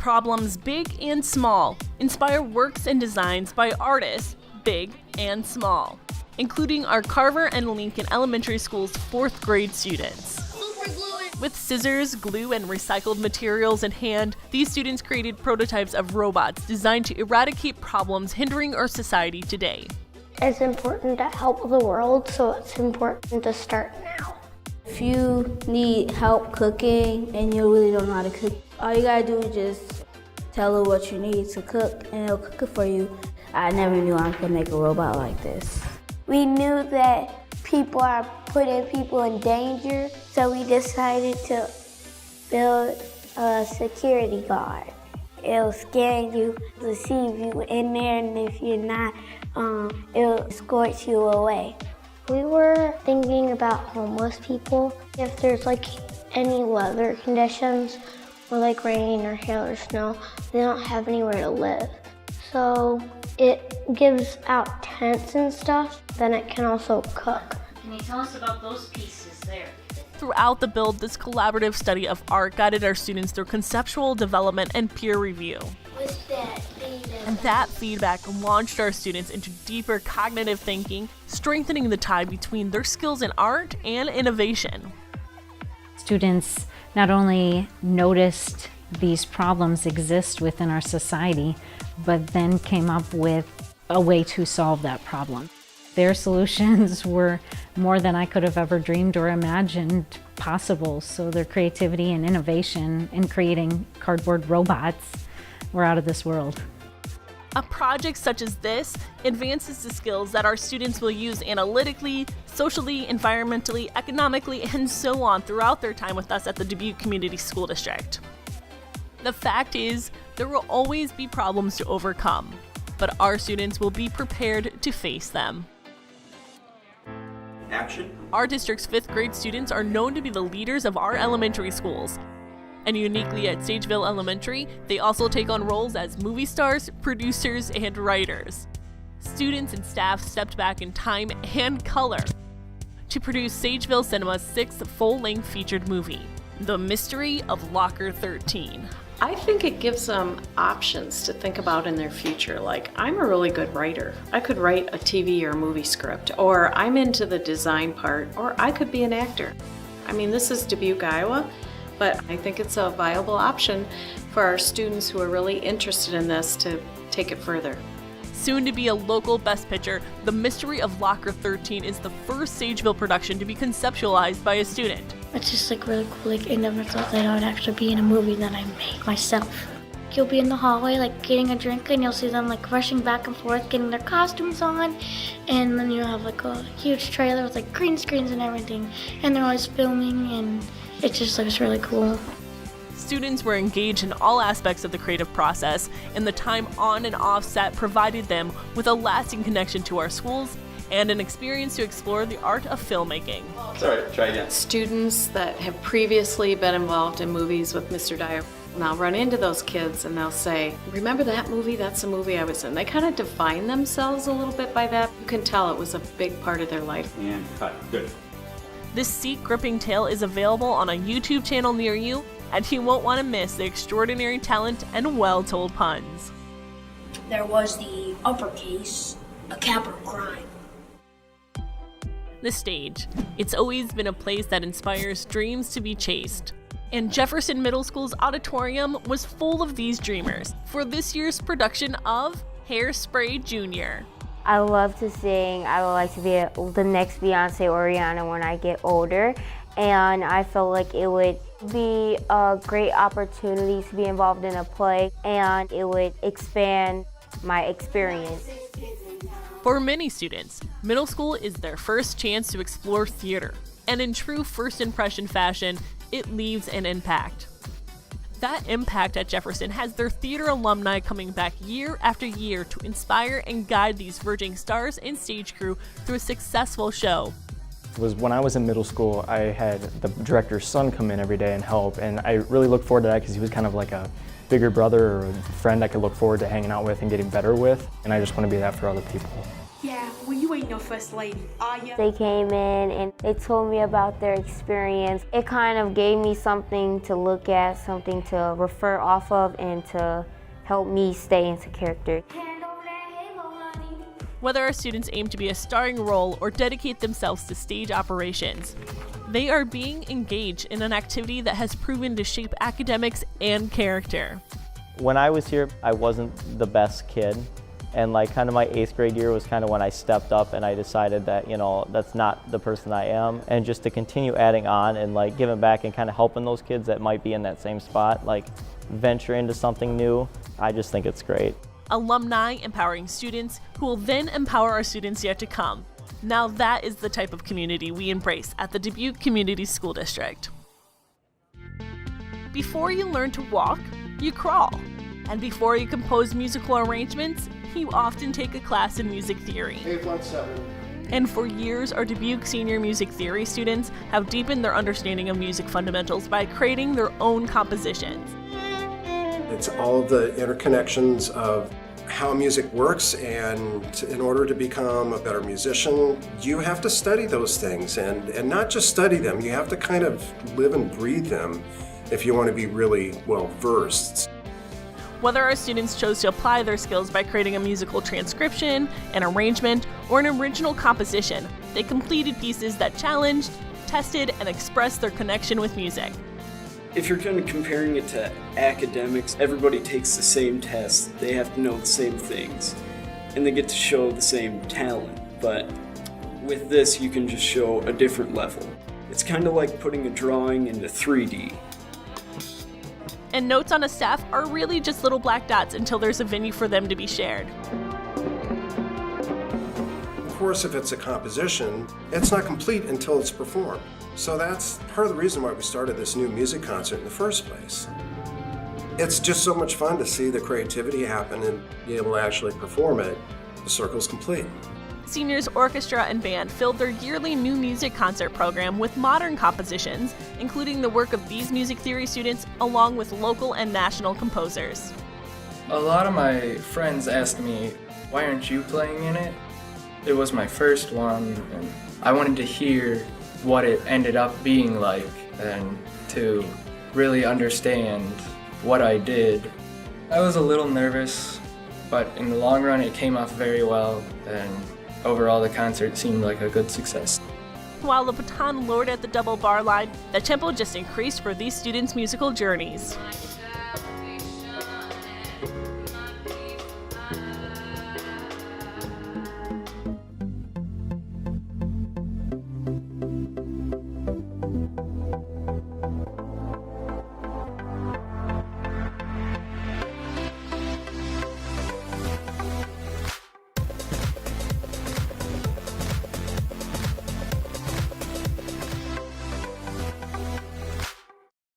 problems big and small, inspire works and designs by artists big and small, including our Carver and Lincoln Elementary School's 4th grade students. With scissors, glue, and recycled materials in hand, these students created prototypes of robots designed to eradicate problems hindering our society today. It's important to help the world, so it's important to start now. If you need help cooking and you really don't know how to cook, all you gotta do is just tell it what you need to cook and it'll cook it for you. I never knew I could make a robot like this. We knew that people are putting people in danger, so we decided to build a security guard. It'll scan you to see if you're in there, and if you're not, it'll escort you away. We were thinking about homeless people. If there's any weather conditions, or rain or hail or snow, they don't have anywhere to live. So it gives out tents and stuff, then it can also cook. Can you tell us about those pieces there? Throughout the build, this collaborative study of art guided our students through conceptual development and peer review. And that feedback launched our students into deeper cognitive thinking, strengthening the tie between their skills in art and innovation. Students not only noticed these problems exist within our society, but then came up with a way to solve that problem. Their solutions were more than I could have ever dreamed or imagined possible, so their creativity and innovation in creating cardboard robots were out of this world. A project such as this advances the skills that our students will use analytically, socially, environmentally, economically, and so on throughout their time with us at the Dubuque Community School District. The fact is, there will always be problems to overcome, but our students will be prepared to face them. Action. Our district's 5th grade students are known to be the leaders of our elementary schools. And uniquely at Sageville Elementary, they also take on roles as movie stars, producers, and writers. Students and staff stepped back in time and color to produce Sageville Cinema's 6th full-length featured movie, The Mystery of Locker 13. I think it gives them options to think about in their future. I'm a really good writer. I could write a TV or movie script, or I'm into the design part, or I could be an actor. I mean, this is Dubuque, Iowa, but I think it's a viable option for our students who are really interested in this to take it further. Soon to be a local Best Picture, The Mystery of Locker 13 is the first Sageville production to be conceptualized by a student. It's just really cool. I never thought that I would actually be in a movie that I made myself. You'll be in the hallway getting a drink, and you'll see them rushing back and forth getting their costumes on, and then you have a huge trailer with green screens and everything, and they're always filming, and it just looks really cool. Students were engaged in all aspects of the creative process, and the time on and off set provided them with a lasting connection to our schools and an experience to explore the art of filmmaking. Sorry, try again. Students that have previously been involved in movies with Mr. Dyer, and I'll run into those kids and they'll say, remember that movie? That's the movie I was in. They kind of define themselves a little bit by that. You can tell it was a big part of their life. And cut. Good. This seat-gripping tale is available on a YouTube channel near you, and you won't want to miss the extraordinary talent and well-told puns. There was the uppercase, a capital crime. The stage. It's always been a place that inspires dreams to be chased. And Jefferson Middle School's auditorium was full of these dreamers for this year's production of Hairspray Jr. I love to sing. I would like to be the next Beyonce or Rihanna when I get older. And I feel like it would be a great opportunity to be involved in a play, and it would expand my experience. For many students, middle school is their first chance to explore theater, and in true first impression fashion, it leaves an impact. That impact at Jefferson has their theater alumni coming back year after year to inspire and guide these verging stars and stage crew through a successful show. Was when I was in middle school, I had the director's son come in every day and help, and I really looked forward to that because he was kind of like a bigger brother or a friend I could look forward to hanging out with and getting better with, and I just want to be that for other people. Yeah, were you Queen, your First Lady. They came in and they told me about their experience. It kind of gave me something to look at, something to refer off of, and to help me stay into character. Whether our students aim to be a starring role or dedicate themselves to stage operations, they are being engaged in an activity that has proven to shape academics and character. When I was here, I wasn't the best kid. And like kind of my 8th grade year was kind of when I stepped up and I decided that, you know, that's not the person I am. And just to continue adding on and like giving back and kind of helping those kids that might be in that same spot, like venture into something new, I just think it's great. Alumni empowering students who will then empower our students yet to come. Now that is the type of community we embrace at the Dubuque Community School District. Before you learn to walk, you crawl. And before you compose musical arrangements, you often take a class in music theory. 817. And for years, our Dubuque senior music theory students have deepened their understanding of music fundamentals by creating their own compositions. It's all of the interconnections of how music works, and in order to become a better musician, you have to study those things, and not just study them, you have to kind of live and breathe them if you want to be really well versed. Whether our students chose to apply their skills by creating a musical transcription, an arrangement, or an original composition, they completed pieces that challenged, tested, and expressed their connection with music. If you're kind of comparing it to academics, everybody takes the same tests, they have to know the same things, and they get to show the same talent. But with this, you can just show a different level. It's kind of like putting a drawing into 3D. And notes on a staff are really just little black dots until there's a venue for them to be shared. Of course, if it's a composition, it's not complete until it's performed. So that's part of the reason why we started this new music concert in the first place. It's just so much fun to see the creativity happen and be able to actually perform it. The circle's complete. Seniors Orchestra and Band filled their yearly new music concert program with modern compositions, including the work of these music theory students along with local and national composers. A lot of my friends asked me, why aren't you playing in it? It was my first one, and I wanted to hear what it ended up being like and to really understand what I did. I was a little nervous, but in the long run it came off very well, and overall the concert seemed like a good success. While the baton lowered at the double bar line, the tempo just increased for these students' musical journeys.